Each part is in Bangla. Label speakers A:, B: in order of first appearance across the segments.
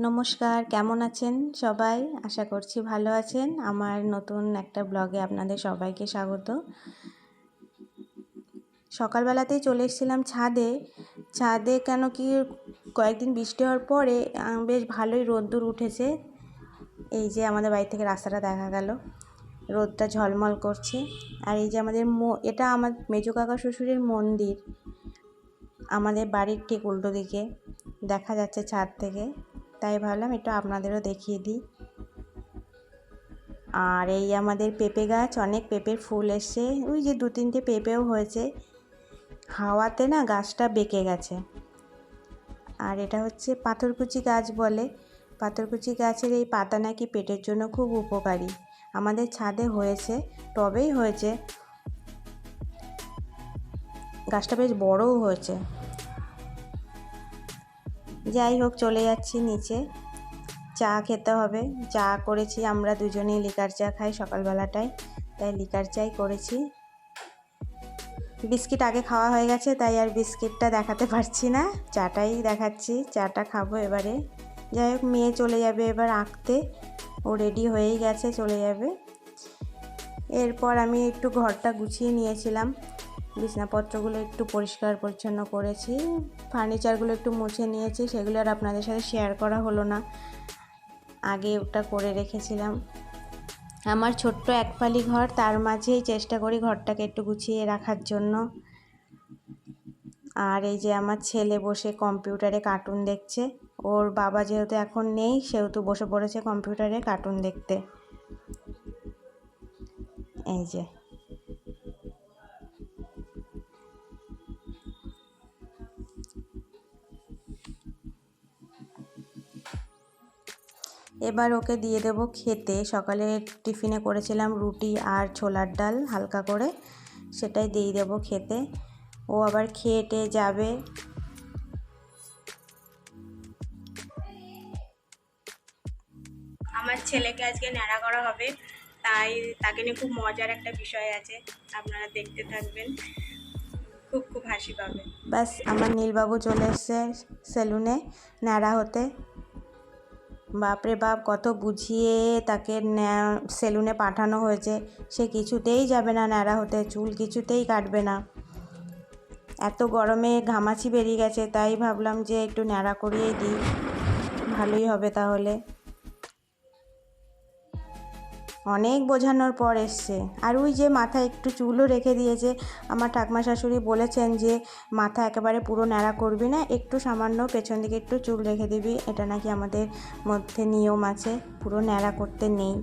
A: নমস্কার, কেমন আছেন সবাই? আশা করছি ভালো আছেন। আমার নতুন একটা ব্লগে আপনাদের সবাইকে স্বাগত। সকালবেলাতেই চলে এসেছিলাম ছাদে। কেন কি কয়েকদিন বৃষ্টি হওয়ার পরে বেশ ভালোই রোদ্দুর উঠেছে। এই যে আমাদের বাড়ি থেকে রাস্তাটা দেখা গেল, রোদটা ঝলমল করছে। আর এই যে এটা আমার মেজো কাকা শ্বশুরের মন্দির, আমাদের বাড়ির ঠিক উল্টো দিকে দেখা যাচ্ছে ছাদ থেকে, তাই ভাবলাম একটু আপনাদেরও দেখিয়ে দিই। আর এই আমাদের পেঁপে গাছ, অনেক পেঁপের ফুল এসছে, ওই যে 2-3টে পেঁপেও হয়েছে। হাওয়াতে না গাছটা বেঁকে গেছে। আর এটা হচ্ছে পাথরকুচি গাছ বলে। পাথরকুচি গাছের এই পাতা নাকি পেটের জন্য খুব উপকারী। আমাদের ছাদে হয়েছে, টবেই হয়েছে, গাছটা বেশ বড়ও হয়েছে। যাই হোক, চলে যাচ্ছি নিচে, চা খেতে হবে। চা করেছি, আমরা দুজনেই লিকার চা খাই সকালবেলাটায়, তাই লিকার চাই করেছি। বিস্কিট আগে খাওয়া হয়ে গেছে, তাই আর বিস্কিটটা দেখাতে পারছি না, চাটাই দেখাচ্ছি। চাটা খাবো এবারে। যাই হোক, মেয়ে চলে যাবে এবার আঁকতে, ও রেডি হয়েই গেছে, চলে যাবে। এরপর আমি একটু ঘরটা গুছিয়ে নিয়েছিলাম, বিছানাপত্রগুলো একটু পরিষ্কার পরিচ্ছন্ন করেছি, ফার্নিচারগুলো একটু মুছে নিয়েছি। সেগুলো আর আপনাদের সাথে শেয়ার করা হলো না, আগে ওটা করে রেখেছিলাম। আমার ছোট্ট একফালি ঘর, তার মাঝেই চেষ্টা করি ঘরটাকে একটু গুছিয়ে রাখার জন্য। আর এই যে আমার ছেলে বসে কম্পিউটারে কার্টুন দেখছে। ওর বাবা যেহেতু এখন নেই, সেহেতু বসে পড়েছে কম্পিউটারে কার্টুন দেখতে। এই যে এবার ওকে দিয়ে দেবো খেতে। সকালে টিফিনে করেছিলাম রুটি আর ছোলার ডাল হালকা করে, সেটাই দিয়ে দেবো খেতে। ও আবার খেয়ে যাবে। আমার ছেলেকে আজকে ন্যাড়া করা হবে, তাই তাকে নিয়ে খুব মজার একটা বিষয় আছে, আপনারা দেখতে থাকবেন, খুব খুব হাসি পাবে। ব্যাস, আমার নীলবাবু চলে এসছে সেলুনে ন্যাড়া হতে। বাপরে বাপ, কত বুঝিয়ে তাকে সেলুনে পাঠানো হয়েছে, সে কিছুতেই যাবে না ন্যাড়া হতে, চুল কিছুতেই কাটবে না। এত গরমে ঘামাচি বেরিয়ে গেছে, তাই ভাবলাম যে একটু ন্যাড়া করিয়েই দিই, ভালোই হবে তাহলে। অনেক বোঝানোর পর এসছে। আর ওই যে মাথায় একটু চুলও রেখে দিয়েছে। আমার ঠাকুমা শাশুড়ি বলেছেন যে মাথা একেবারে পুরো ন্যাড়া করবি না, একটু সামান্য পেছন দিকে একটু চুল রেখে দিবি, এটা নাকি আমাদের মধ্যে নিয়ম আছে, পুরো ন্যাড়া করতে নেই।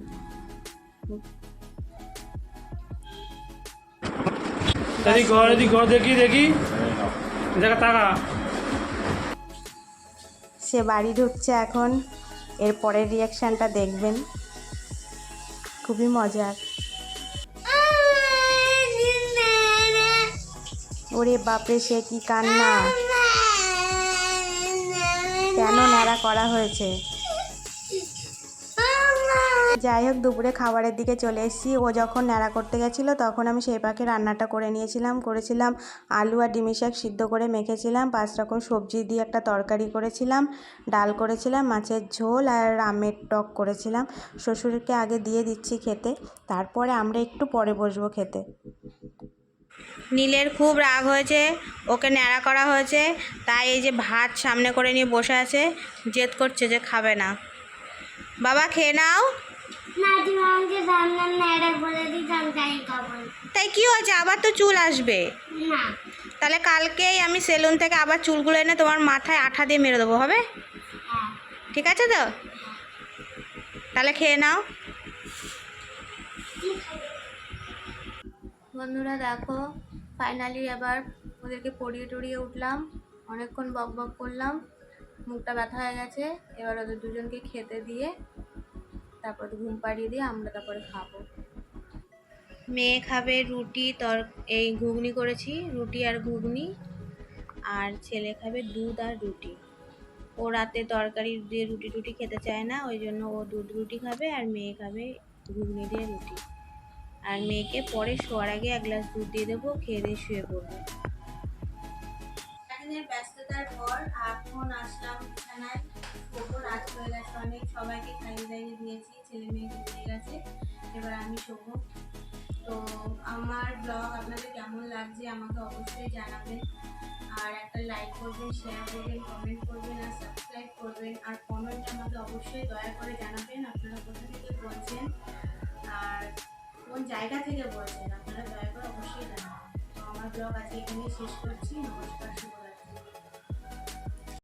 A: সে বাড়ি ঢুকছে এখন, এর পরের রিয়াকশানটা দেখবেন, খুবই মজার। ওরে বাপরে, সে কি কান্না! কেন ন্যাড়া করা হয়েছে? যাই হোক, দুপুরে খাবারের দিকে চলে এসেছি। ও যখন ন্যাড়া করতে গেছিলো তখন আমি সেই পাখে রান্নাটা করে করেছিলাম আলু আর ডিমি শাক সিদ্ধ করে মেখেছিলাম, 5 রকম সবজি দিয়ে একটা তরকারি করেছিলাম, ডাল করেছিলাম, মাছের ঝোল আর আমের টক করেছিলাম। শ্বশুরকে আগে দিয়ে দিচ্ছি খেতে, তারপরে আমরা একটু পরে বসবো খেতে। নীলের খুব রাগ হয়েছে, ওকে ন্যাড়া করা হয়েছে, তাই এই যে ভাত সামনে করে নিয়ে বসে আছে, জেদ করছে যে খাবে না। বাবা খেয়ে নাও। তাই কি হয়েছে, আবার তো চুল আসবে। তাহলে কালকেই আমি সেলুন থেকে আবার চুলগুলো এনে তোমার মাথায় আঠা দিয়ে মেরে দেবো, হবে? ঠিক আছে তো? তাহলে খেয়ে নাও। বন্ধুরা দেখো, ফাইনালি এবার ওদেরকে পড়িয়ে টড়িয়ে উঠলাম, অনেকক্ষণ বক বক করলাম, মুখটা ব্যথা হয়ে গেছে। এবার ওদের দুজনকে খেতে দিয়ে তারপর ঘুম পাড়িয়ে দিয়ে আমরা তারপরে খাবো। মেয়ে খাবে রুটি, এই ঘুগনি করেছি, রুটি আর ঘুগনি, আর ছেলে খাবে দুধ আর রুটি। ও রাতে তরকারি দিয়ে রুটি খেতে চায় না, ওই জন্য ও দুধ রুটি খাবে, আর মেয়ে খাবে ঘুগনি দিয়ে রুটি। আর মেয়েকে পরে শোয়ার আগে 1 গ্লাস দুধ দিয়ে দেবো, খেয়ে দিয়ে শুয়ে পড়বে। ব্যস্ততার পর এখন আসলাম বিছানায়, রাত হয়ে অনেক সবাইকে খাইয়ে দাইয়ে দিয়েছি, ছেলে মেয়েকে দিয়ে গেছে, এবার আমি শোবো। তো আমার ব্লগ আপনাদের কেমন লাগছে আমাকে অবশ্যই জানাবেন, আর একটা লাইক করবেন, শেয়ার করবেন, কমেন্ট করবেন আর সাবস্ক্রাইব করবেন, আর কমেন্টে আমাকে অবশ্যই দয়া করে জানাবেন আপনারা কোথা থেকে বলছেন আর কোন জায়গা থেকে বলছেন, আপনারা দয়া করে অবশ্যই জানাবেন। তো আমার ব্লগ আজকে এখানেই শেষ করছি। নমস্কার, শুভ